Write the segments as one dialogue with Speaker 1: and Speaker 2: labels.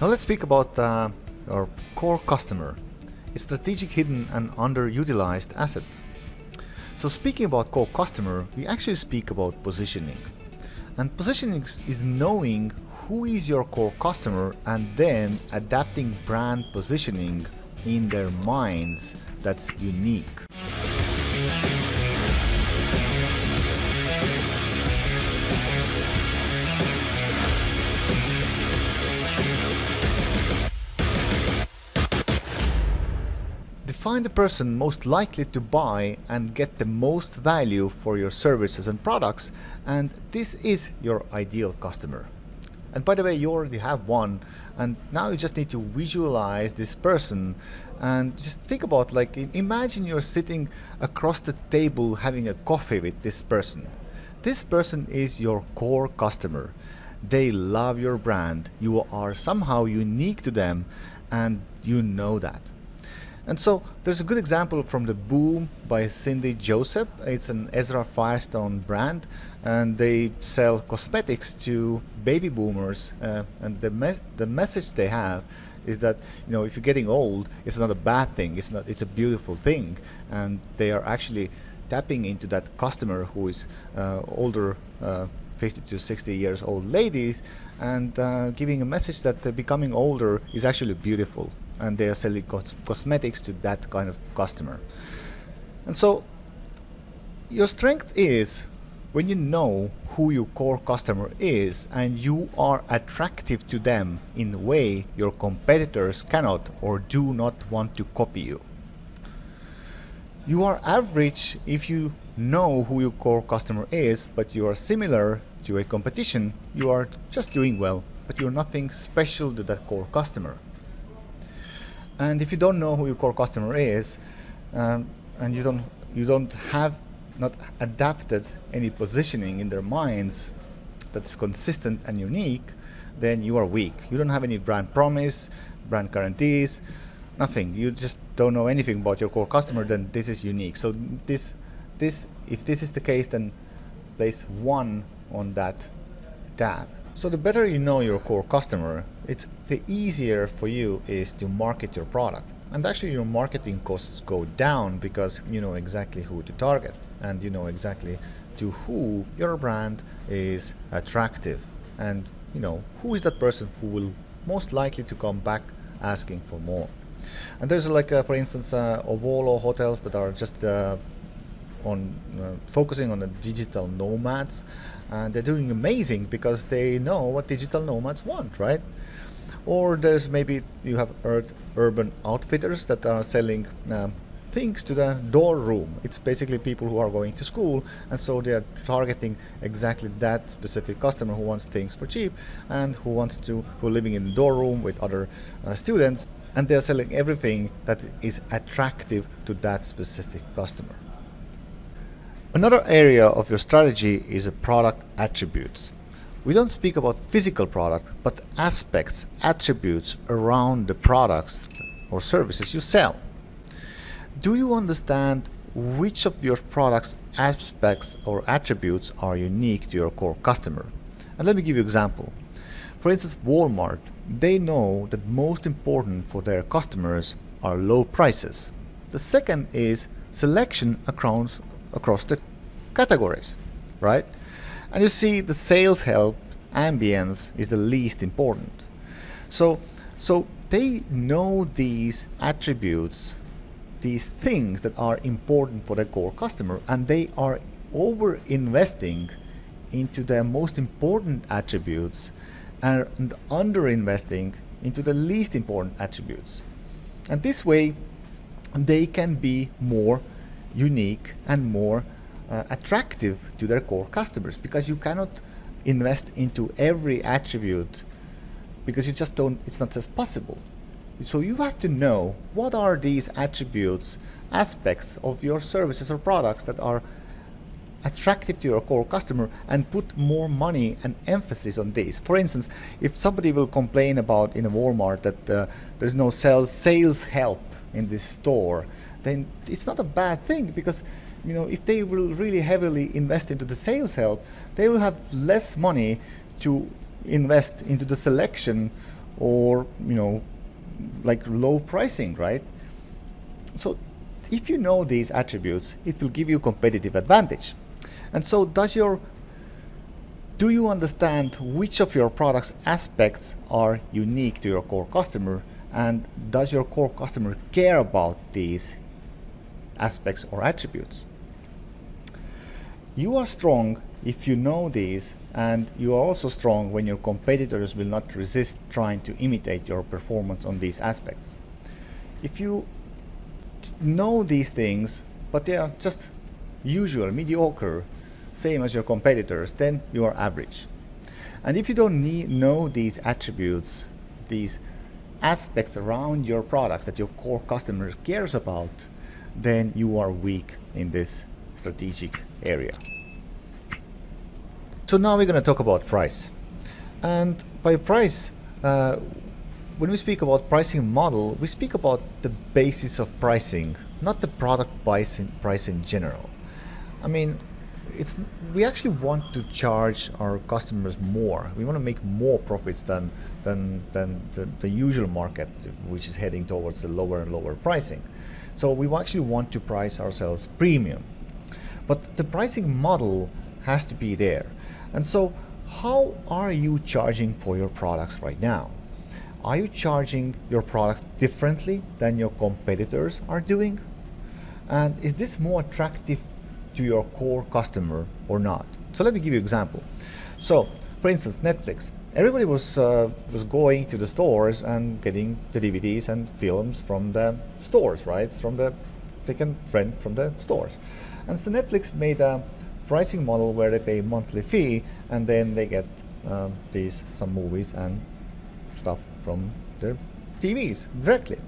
Speaker 1: Now let's speak about our core customer, a strategic, hidden and underutilized asset. So speaking about core customer, we actually speak about positioning. And positioning is knowing who is your core customer and then adapting brand positioning in their minds that's unique. Define the person most likely to buy and get the most value for your services and products, and this is your ideal customer. And by the way, you already have one, and now you just need to visualize this person and just think about, like, imagine you're sitting across the table having a coffee with this person. This person is your core customer. They love your brand. You are somehow unique to them, and you know that. And so there's a good example from the Boom by Cindy Joseph. It's an Ezra Firestone brand, and they sell cosmetics to baby boomers. And the message they have is that, if you're getting old, it's not a bad thing. It's a beautiful thing. And they are actually tapping into that customer who is older, 50 to 60 years old ladies, and giving a message that becoming older is actually beautiful. And they are selling cosmetics to that kind of customer. And so your strength is when you know who your core customer is and you are attractive to them in a way your competitors cannot or do not want to copy you. You are average if you know who your core customer is, but you are similar to a competition. You are just doing well, but you're nothing special to that core customer. And if you don't know who your core customer is, and you don't have not adapted any positioning in their minds that's consistent and unique, then you are weak. You don't have any brand promise, brand guarantees, nothing. You just don't know anything about your core customer. Then this is unique. So if this is the case, then place 1 on that tab. So the better you know your core customer, it's the easier for you is to market your product. And actually your marketing costs go down because you know exactly who to target and you know exactly to who your brand is attractive. And who is that person who will most likely to come back asking for more. And there's for instance, Ovolo hotels that are just focusing on the digital nomads, and they're doing amazing because they know what digital nomads want, right? Or there's maybe you have urban outfitters that are selling things to the door room. It's basically people who are going to school, and so they are targeting exactly that specific customer who wants things for cheap and who are living in the door room with other students, and they're selling everything that is attractive to that specific customer. Another area of your strategy is product attributes. We don't speak about physical product, but aspects, attributes around the products or services you sell. Do you understand which of your products, aspects or attributes are unique to your core customer? And let me give you an example. For instance, Walmart, they know that most important for their customers are low prices. The second is selection across the categories, right? And you see the sales help, ambience is the least important. So they know these attributes, these things that are important for their core customer, and they are over investing into their most important attributes and under investing into the least important attributes. And this way they can be more unique and more attractive to their core customers, because you cannot invest into every attribute because it's not just possible. So you have to know what are these attributes, aspects of your services or products that are attractive to your core customer, and put more money and emphasis on these. For instance, if somebody will complain about in a Walmart that there's no sales help in this store, then it's not a bad thing, because if they will really heavily invest into the sales help, they will have less money to invest into the selection or like low pricing, right? So if you know these attributes, it will give you competitive advantage. And so do you understand which of your product's aspects are unique to your core customer, and does your core customer care about these aspects or attributes? You are strong if you know these, and you are also strong when your competitors will not resist trying to imitate your performance on these aspects. If you know these things, but they are just usual, mediocre, same as your competitors, then you are average. And if you don't know these attributes, these aspects around your products that your core customer cares about, then you are weak in this strategic area. So now we're going to talk about price. And by price, when we speak about pricing model, we speak about the basis of pricing, not the product price in general. I mean, we actually want to charge our customers more. We want to make more profits than the usual market, which is heading towards the lower and lower pricing. So we actually want to price ourselves premium. But the pricing model has to be there. And so how are you charging for your products right now? Are you charging your products differently than your competitors are doing? And is this more attractive to your core customer or not? So let me give you an example. So for instance, Netflix. Everybody was going to the stores and getting the DVDs and films from the stores, right? They can rent from the stores. And so Netflix made a pricing model where they pay a monthly fee, and then they get some movies and stuff from their TVs directly.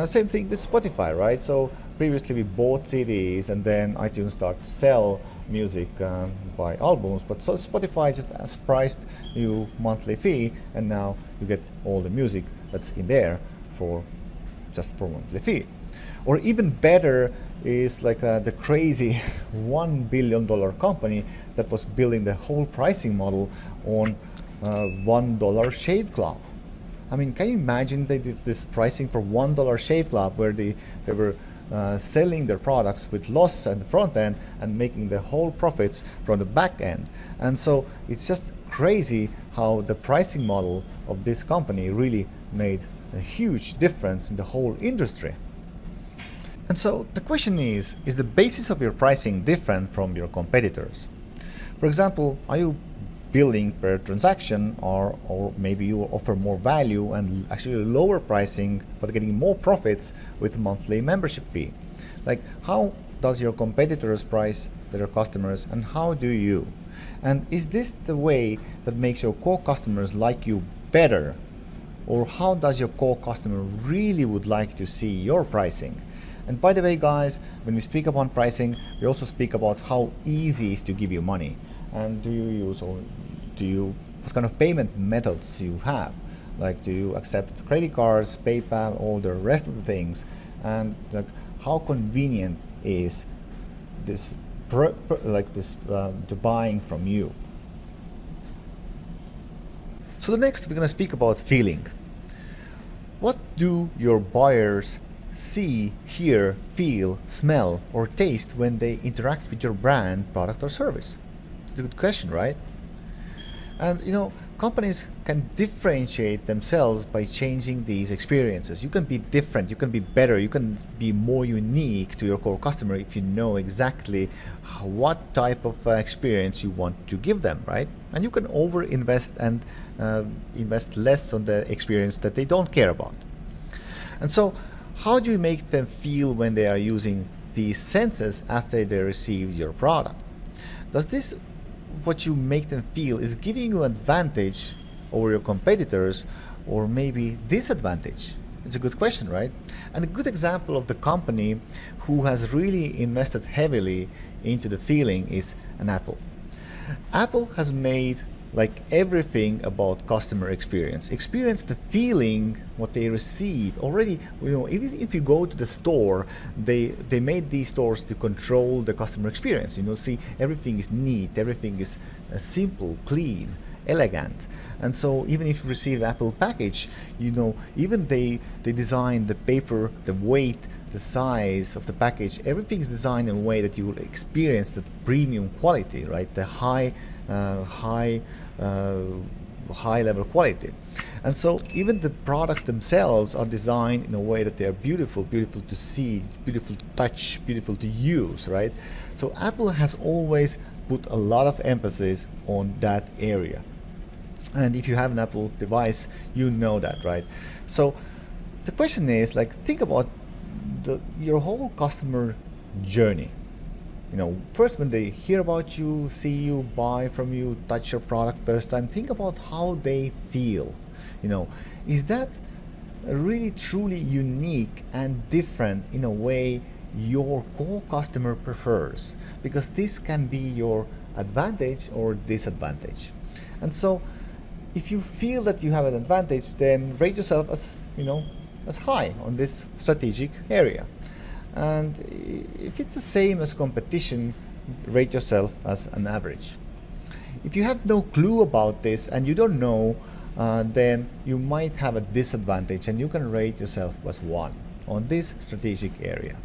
Speaker 1: Same thing with Spotify, right? So previously we bought CDs, and then iTunes started to sell music by albums, but so Spotify just has priced you monthly fee, and now you get all the music that's in there for monthly fee. Or even better is like the crazy $1 billion company that was building the whole pricing model on $1 shave club. I mean, can you imagine they did this pricing for $1 shave club where they were selling their products with loss at the front end and making the whole profits from the back end? And so it's just crazy how the pricing model of this company really made a huge difference in the whole industry. And so the question is the basis of your pricing different from your competitors? For example, are you billing per transaction, or maybe you offer more value and actually lower pricing but getting more profits with monthly membership fee? Like, how does your competitors price their customers, and how do you? And is this the way that makes your core customers like you better, or how does your core customer really would like to see your pricing? And by the way, guys, when we speak about pricing, we also speak about how easy it is to give you money. And what kind of payment methods you have? Like, do you accept credit cards, PayPal, all the rest of the things? And like, how convenient is this to buying from you? So the next, we're going to speak about feeling. What do your buyers see, hear, feel, smell, or taste when they interact with your brand, product, or service? It's a good question, right? And companies can differentiate themselves by changing these experiences. You can be different, you can be better, you can be more unique to your core customer if you know exactly what type of experience you want to give them, right? And you can over-invest and invest less on the experience that they don't care about. And so, how do you make them feel when they are using these senses after they receive your product? Does this, what you make them feel, is giving you advantage over your competitors, or maybe disadvantage? It's a good question, right? And a good example of the company who has really invested heavily into the feeling is an Apple. Apple has made like everything about customer experience. Experience the feeling, what they receive. Already, even if you go to the store, they made these stores to control the customer experience. See, everything is neat, everything is simple, clean. elegant. And so even if you receive the Apple package, even they design the paper, the weight, the size of the package, everything is designed in a way that you will experience that premium quality, right? The high level quality. And so even the products themselves are designed in a way that they are beautiful to see, beautiful to touch, beautiful to use, right? So Apple has always put a lot of emphasis on that area. And if you have an Apple device, you know that, right? So the question is, think about your whole customer journey. First when they hear about you, see you, buy from you, touch your product first time, think about how they feel. Is that really truly unique and different in a way your core customer prefers? Because this can be your advantage or disadvantage. And so if you feel that you have an advantage, then rate yourself as high on this strategic area. And if it's the same as competition, rate yourself as an average. If you have no clue about this and you don't know, then you might have a disadvantage, and you can rate yourself as 1 on this strategic area.